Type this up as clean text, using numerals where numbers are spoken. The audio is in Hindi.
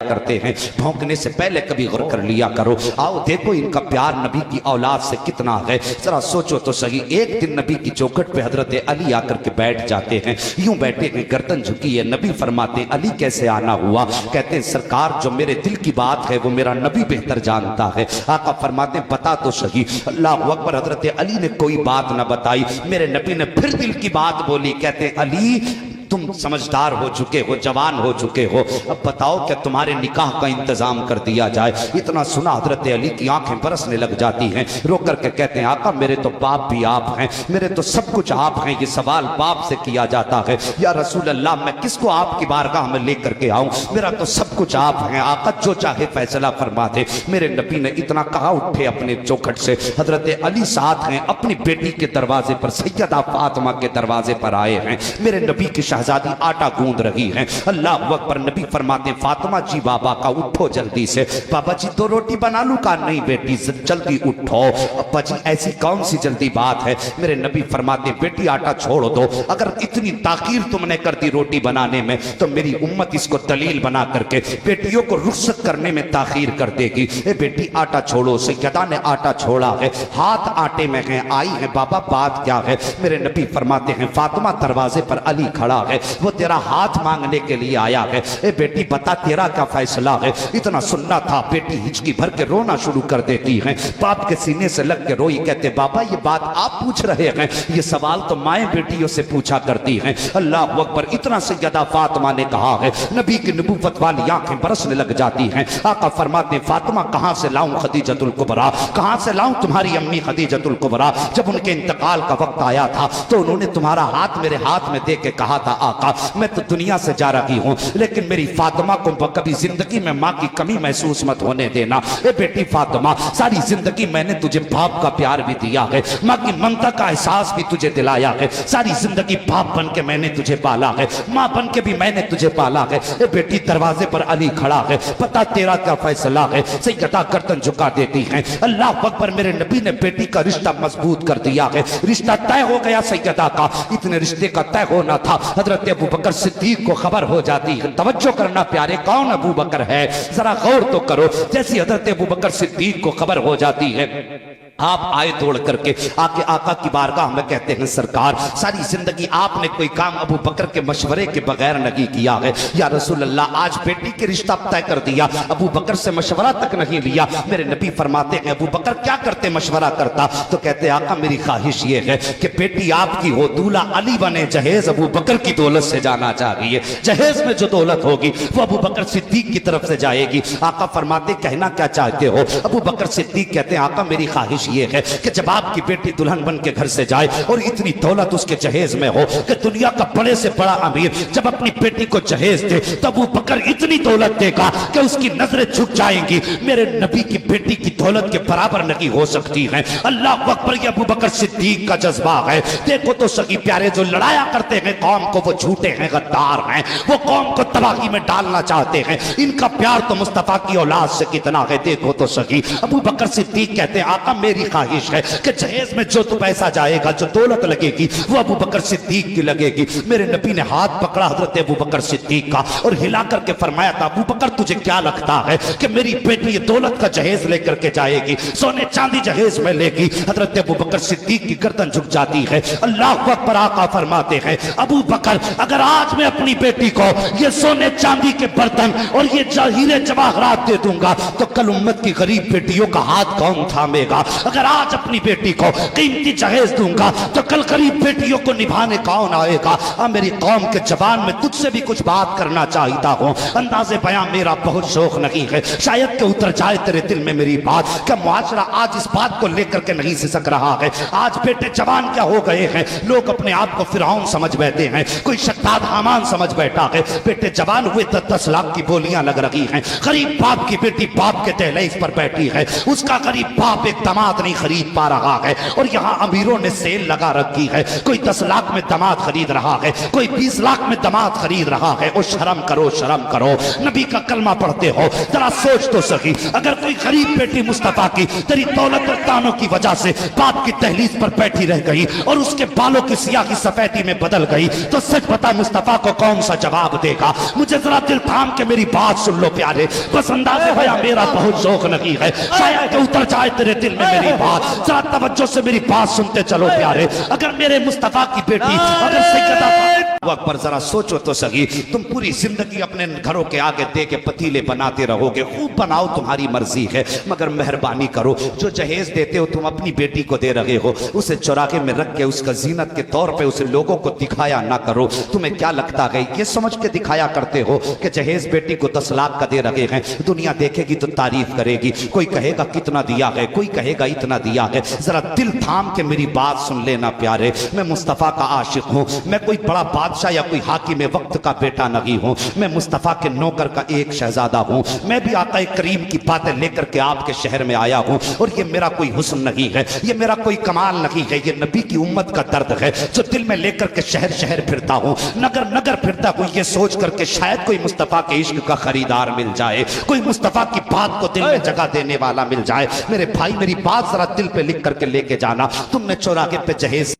करते हैं, भौंकने से पहले कभी गौर कर लिया करो। आओ देखो इनका प्यार नबी की औलाद से कितना है, जरा सोचो तो सही। एक दिन नबी की चौखट पे हजरत अली आकर के बैठ जाते हैं, यूं बैठे हैं गर्दन झुकी है। नबी फरमाते अली कैसे आना हुआ? कहते हैं सरकार जो मेरे दिल की बात है वो मेरा नबी बेहतर जानता है। आका फरमाते बता तो सही। अल्लाह अकबर। हजरत अली ने कोई बात ना बताई, मेरे नबी ने फिर दिल की बात बोली। कहते अली तुम समझदार हो चुके हो, जवान हो चुके हो, अब बताओ क्या तुम्हारे निकाह का इंतजाम कर दिया जाए? इतना सुना हजरत अली की आंखें बरसने लग जाती हैं। रो करके कहते हैं आका मेरे तो बाप भी आप हैं, मेरे तो सब कुछ आप हैं, ये सवाल बाप से किया जाता है। या रसूल अल्लाह मैं किसको आपकी बारगाह में लेकर के आऊं? मेरा तो सब कुछ आप हैं, आका जो चाहे फैसला फरमा दे। मेरे नबी ने इतना कहा उठे अपने चौखट से। हजरत अली साथ हैं, अपनी बेटी के दरवाजे पर, सैयदा फातिमा के दरवाजे पर आए हैं। मेरे नबी की शहजादी आटा गूंद रही हैं। अल्लाह अकबर। नबी फरमाते फातिमा जी बाबा का उठो जल्दी से। बाबा जी 2 रोटी बना लूं? का नहीं बेटी जल्दी उठो। अब्बा जी ऐसी कौन सी जल्दी बात है? मेरे नबी फरमाते बेटी आटा छोड़ दो, अगर इतनी ताकीर तुमने कर दी रोटी बनाने में तो मेरी उम्मत इसको दलील बना करके बेटियों को रुखसत करने में ताखीर कर देगी। ए बेटी आटा छोड़ो। सैयदा ने आटा छोड़ा है, हाथ आटे में है। आई है बाबा बात क्या है? मेरे नबी फरमाते हैं फातिमा दरवाजे पर अली खड़ा है, वो तेरा हाथ मांगने के लिए आया है। ए बेटी बता तेरा क्या फैसला है? इतना सुनना था। बेटी हिचकी भर के रोना शुरू कर देती है, बाप के सीने से लग के रोई। कहते बाबा ये बात आप पूछ रहे हैं? ये सवाल तो माएं बेटियों से पूछा करती हैं। अल्लाह अकबर। इतना सैयदा फातिमा ने कहा है, नबी की नबूवत वाली आंखें बरसने लग जाती हैं। आका फरमाते फातिमा कहां से लाऊं खदीजतुल कुबरा, कहां से लाऊं तुम्हारी अम्मी खदीजतुल कुबरा? जब उनके इंतकाल का वक्त आया था तो उन्होंने तुम्हारा हाथ मेरे हाथ में दे के कहा था आका मैं तो दुनिया से जा रही हूं, लेकिन मेरी फातिमा को कभी जिंदगी में मां की कमी महसूस मत होने देना। ए बेटी फातिमा सारी जिंदगी मैंने तुझे बाप का प्यार भी दिया है, मां की ममता का एहसास भी तुझे दिलाया है। सारी जिंदगी बाप बन के मैंने तुझे पाला है, मां बन के भी मैंने तुझे पाला है। ए बेटी दरवाजे पर अली खड़ा है, पता तेरा क्या फैसला है? सैयदा गर्दन झुका देती है। अल्लाह अकबर। मेरे नबी ने बेटी का रिश्ता मजबूत कर दिया है, रिश्ता तय हो गया सैयदा का। इतने रिश्ते का तय होना था, हजरत अबू बकर सिद्दीक को खबर हो जाती है। तवज्जो करना प्यारे, कौन अबू बकर है जरा गौर तो करो। जैसी हजरत अबू बकर सिद्दीक को खबर हो जाती है, आप आए दौड़ करके आके आका की बारगाह में कहते हैं सरकार सारी जिंदगी आपने कोई काम अबू बकर के मशवरे के बगैर नहीं किया है। या रसूल अल्लाह आज बेटी के रिश्ता तय कर दिया, अबू बकर से मशवरा तक नहीं लिया। मेरे नबी फरमाते हैं अबू बकर क्या करते मशवरा करता? तो कहते आका मेरी ख्वाहिश ये है कि बेटी आपकी हो, दूल्हा अली बने, जहेज अबू बकर की दौलत से जाना चाहिए। जहेज में जो दौलत होगी वो अबू बकर सिद्दीक की तरफ से जाएगी। आका फरमाते कहना क्या चाहते हो? अबू बकर सिद्दीक कहते हैं आका मेरी ख्वाहिश ये है कि जब आपकी बेटी दुल्हन बन के घर से जाए और इतनी दौलत उसके जहेज में हो कि दुनिया का बड़े से बड़ा अमीर जब अपनी बेटी को जहेज दे तब वो बकर इतनी दौलत देगा कि उसकी नजरें झुक जाएंगी। मेरे नबी की बेटी की दौलत के बराबर नहीं हो सकती है। अल्लाह अकबर। ये अबू बकर सिद्दीक का जज्बा है। देखो तो सगी प्यारे जो लड़ाया करते हैं कौम को वो झूठे हैं, गद्दार हैं, वो कौम को तबाही में डालना चाहते हैं। इनका प्यार तो मुस्तफा की औलाद से कितना है देखो तो सही। अबू बकर सिद्दीक कहते हैं आका मेरी ख्वाहिश है कि जहेज में जो तो पैसा जाएगा, जो दौलत लगेगी वो अबू बकर सिद्दीक की लगेगी। मेरे नबी ने हाथ पकड़ा हजरत अबू बकर सिद्दीक का और हिला करके फरमाया था अबू बकर तुझे क्या लगता है कि मेरी बेटी ये दौलत का जहेज लेकर के जाएगी, सोने चांदी जहेज में लेगी? हजरत अबू बकर सिद्दीक की गर्दन झुक जाती है। अल्लाह अकबर। आका फरमाते हैं अबू बकर अगर आज मैं अपनी बेटी को ये सोने चांदी के बर्तन और ये हीरे जवाहरात दे दूंगा तो कल उम्मत की गरीब बेटियों का हाथ कौन थामेगा? अगर आज अपनी बेटी को कीमती जहेज दूंगा तो कल गरीब बेटियों को निभाने कौन आएगा? मेरी कौम के जबान में तुझसे भी कुछ बात करना चाहता हूँ, अंदाज़े बयां मेरा बहुत शौक नहीं है, शायद के उतर जाए तेरे दिल में मेरी बात कि मुआशरा आज इस बात को लेकर के नहीं सिसक रहा है। आज बेटे जवान क्या हो गए हैं, लोग अपने आप को फिरौन समझ बैठे हैं, कोई शद्दाद हामान समझ बैठा है। बेटे जवान हुए 10-10 लाख की बोलियां लग रही हैं। गरीब बाप की बेटी बाप के दहलीज पर बैठी है, उसका गरीब बाप एक दामाद नहीं खरीद पा रहा है। और यहाँ अमीरों ने सेल लगा रखी है, कोई 10 लाख में दामाद खरीद रहा है, कोई 20 लाख में दामाद खरीद रहा है। और शर्म करो, शर्म करो, नबी का कलमा पढ़ते हो, जरा सोच तो सही। अगर कोई गरीब बेटी मुस्तफा की तेरी दौलत और तानों की वजह से बाप की दहलीज पर बैठी रह गई और उसके बालों की सियाही सफेदी में बदल गई, तो सच बता मुस्तफा को कौन सा जवाब देगा? मुझे जरा दिल थाम के मेरी बात सुन लो प्यारे, बस अंदाज़े होया मेरा बहुत शौक नहीं है, शायद कि उतर जाए तेरे दिल में मेरी बात। जरा तवज्जो से मेरी बात सुनते चलो प्यारे। अगर मेरे मुस्तफा की बेटी अगर सैयदा अकबर, जरा सोचो तो सही, तुम पूरी जिंदगी अपने घरों के आगे दे के पतीले बनाते रहोगे, खूब बनाओ तुम्हारी मर्जी है, मगर मेहरबानी करो जो जहेज देते हो तुम अपनी बेटी को दे रहे हो, उसे चौराहे में रख के उसका जीनत के तौर पे उसे लोगों को दिखाया ना करो। तुम्हें क्या लगता है ये समझ के दिखाया करते हो कि जहेज बेटी को 10 लाख का दे रहे हैं, दुनिया देखेगी तो तारीफ करेगी, कोई कहेगा कितना दिया है, कोई कहेगा इतना दिया है। जरा दिल थाम के मेरी बात सुन लेना प्यारे, मैं मुस्तफा का आशिक हूँ, मैं कोई बड़ा बादशाह या कोई हाकिम वक्त का बेटा नहीं हूँ, मैं मुस्तफा के नौकर का एक शहजादा हूँ। मैं भी आका करीम की बातें लेकर के आपके शहर में आया हूँ, और ये मेरा कोई हुस्न नहीं है, ये मेरा कोई कमाल नहीं है, ये नबी की उम्मत का दर्द है जो दिल में लेकर के शहर शहर फिरता हूँ, नगर नगर फिरता हूँ, ये सोच करके शायद कोई मुस्तफा के इश्क का खरीदार मिल जाए, कोई मुस्तफा की बात को दिल में जगह देने वाला मिल जाए। मेरे भाई मेरी बात जरा दिल पे लिख करके लेके जाना, तुमने चौराहे पे जहेज